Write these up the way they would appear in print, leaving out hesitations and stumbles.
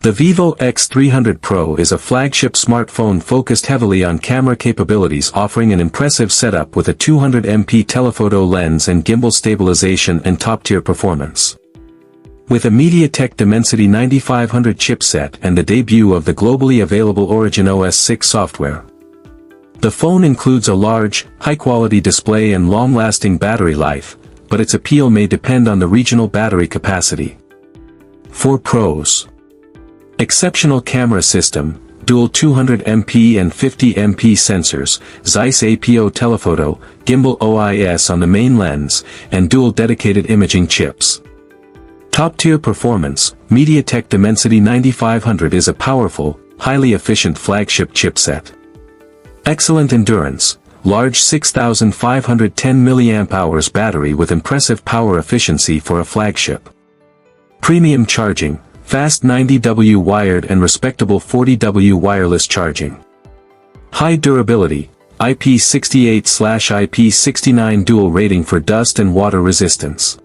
The Vivo X300 Pro is a flagship smartphone focused heavily on camera capabilities, offering an impressive setup with a 200MP telephoto lens and gimbal stabilization and top-tier performance. With a MediaTek Dimensity 9500 chipset and the debut of the globally available Origin OS 6 software. The phone includes a large, high-quality display and long-lasting battery life, but its appeal may depend on the regional battery capacity. 4 Pros. Exceptional camera system, dual 200MP and 50MP sensors, Zeiss APO telephoto, gimbal OIS on the main lens, and dual dedicated imaging chips. Top-tier performance, MediaTek Dimensity 9500 is a powerful, highly efficient flagship chipset. Excellent endurance, large 6510 mAh battery with impressive power efficiency for a flagship. Premium charging, fast 90W wired and respectable 40W wireless charging. High durability, IP68/IP69 dual rating for dust and water resistance.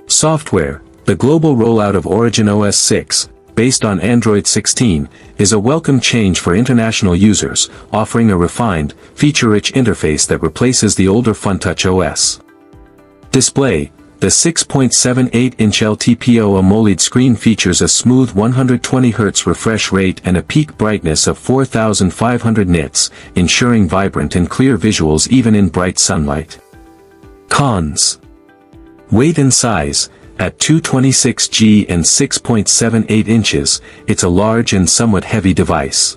Software, the global rollout of Origin OS 6, based on Android 16, is a welcome change for international users, offering a refined, feature-rich interface that replaces the older FunTouch OS. Display, the 6.78-inch LTPO AMOLED screen features a smooth 120Hz refresh rate and a peak brightness of 4500 nits, ensuring vibrant and clear visuals even in bright sunlight. Cons. Weight and size. At 226G and 6.78 inches, it's a large and somewhat heavy device.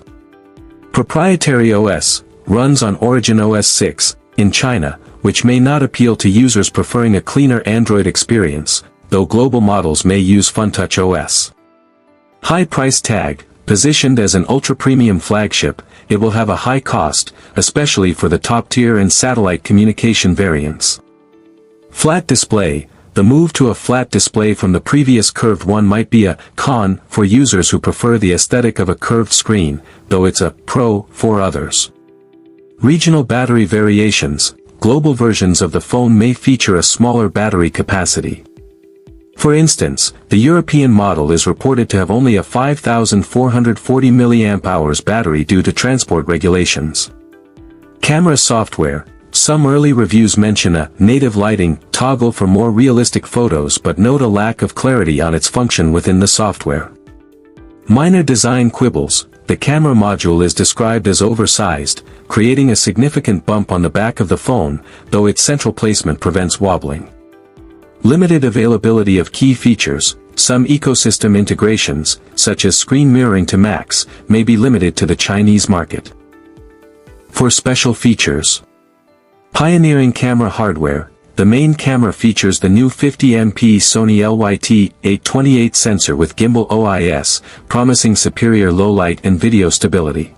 Proprietary OS, runs on Origin OS 6, in China, which may not appeal to users preferring a cleaner Android experience, though global models may use FunTouch OS. High price tag, positioned as an ultra-premium flagship, it will have a high cost, especially for the top-tier and satellite communication variants. Flat display, the move to a flat display from the previous curved one might be a con for users who prefer the aesthetic of a curved screen, though it's a pro for others. Regional battery variations. Global versions of the phone may feature a smaller battery capacity. For instance, the European model is reported to have only a 5440 mAh battery due to transport regulations. Camera software. Some early reviews mention a native lighting toggle for more realistic photos but note a lack of clarity on its function within the software. Minor design quibbles. The camera module is described as oversized, creating a significant bump on the back of the phone, though its central placement prevents wobbling. Limited availability of key features. Some ecosystem integrations, such as screen mirroring to Macs, may be limited to the Chinese market. For special features. Pioneering camera hardware. The main camera features the new 50MP Sony LYT-828 sensor with gimbal OIS, promising superior low-light and video stability.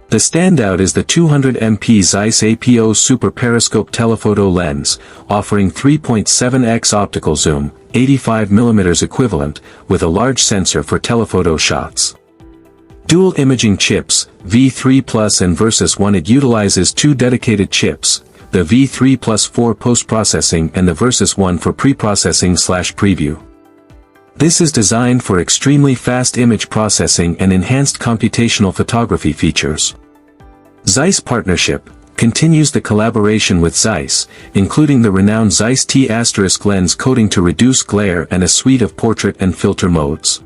The standout is the 200MP Zeiss APO Super Periscope telephoto lens, offering 3.7x optical zoom, 85mm equivalent, with a large sensor for telephoto shots. Dual imaging chips, V3 Plus and Versus One. It utilizes two dedicated chips, the V3 Plus for post-processing and the Versus One for pre-processing/preview. This is designed for extremely fast image processing and enhanced computational photography features. Zeiss partnership continues the collaboration with Zeiss, including the renowned Zeiss T** lens coating to reduce glare and a suite of portrait and filter modes.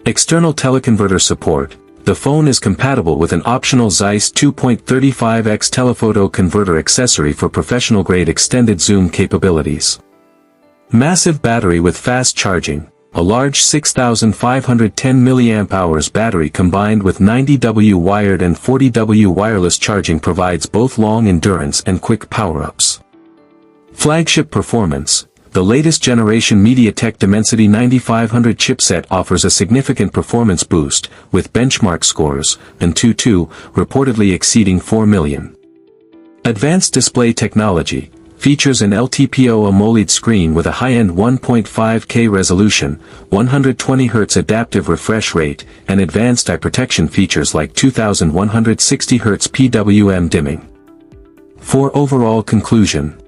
External teleconverter support. The phone is compatible with an optional Zeiss 2.35x telephoto converter accessory for professional-grade extended zoom capabilities. Massive battery with fast charging. A large 6510 mAh battery combined with 90W wired and 40W wireless charging provides both long endurance and quick power-ups. Flagship performance. The latest generation MediaTek Dimensity 9500 chipset offers a significant performance boost, with benchmark scores, Antutu, reportedly exceeding 4 million. Advanced display technology. Features an LTPO AMOLED screen with a high-end 1.5K resolution, 120Hz adaptive refresh rate, and advanced eye protection features like 2160Hz PWM dimming. For overall conclusion.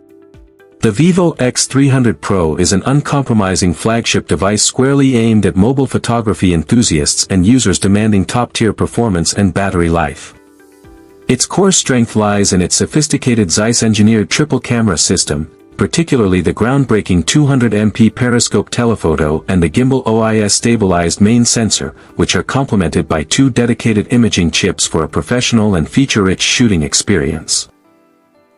The Vivo X300 Pro is an uncompromising flagship device squarely aimed at mobile photography enthusiasts and users demanding top-tier performance and battery life. Its core strength lies in its sophisticated Zeiss-engineered triple-camera system, particularly the groundbreaking 200MP periscope telephoto and the gimbal OIS-stabilized main sensor, which are complemented by two dedicated imaging chips for a professional and feature-rich shooting experience.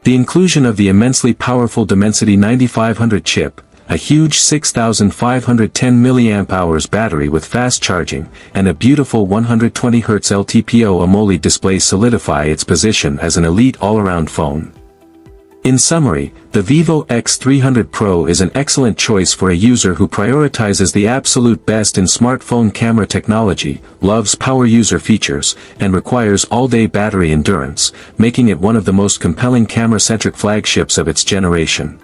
The inclusion of the immensely powerful Dimensity 9500 chip, a huge 6510 mAh battery with fast charging, and a beautiful 120Hz LTPO AMOLED display solidify its position as an elite all-around phone. In summary, the Vivo X300 Pro is an excellent choice for a user who prioritizes the absolute best in smartphone camera technology, loves power user features, and requires all-day battery endurance, making it one of the most compelling camera-centric flagships of its generation.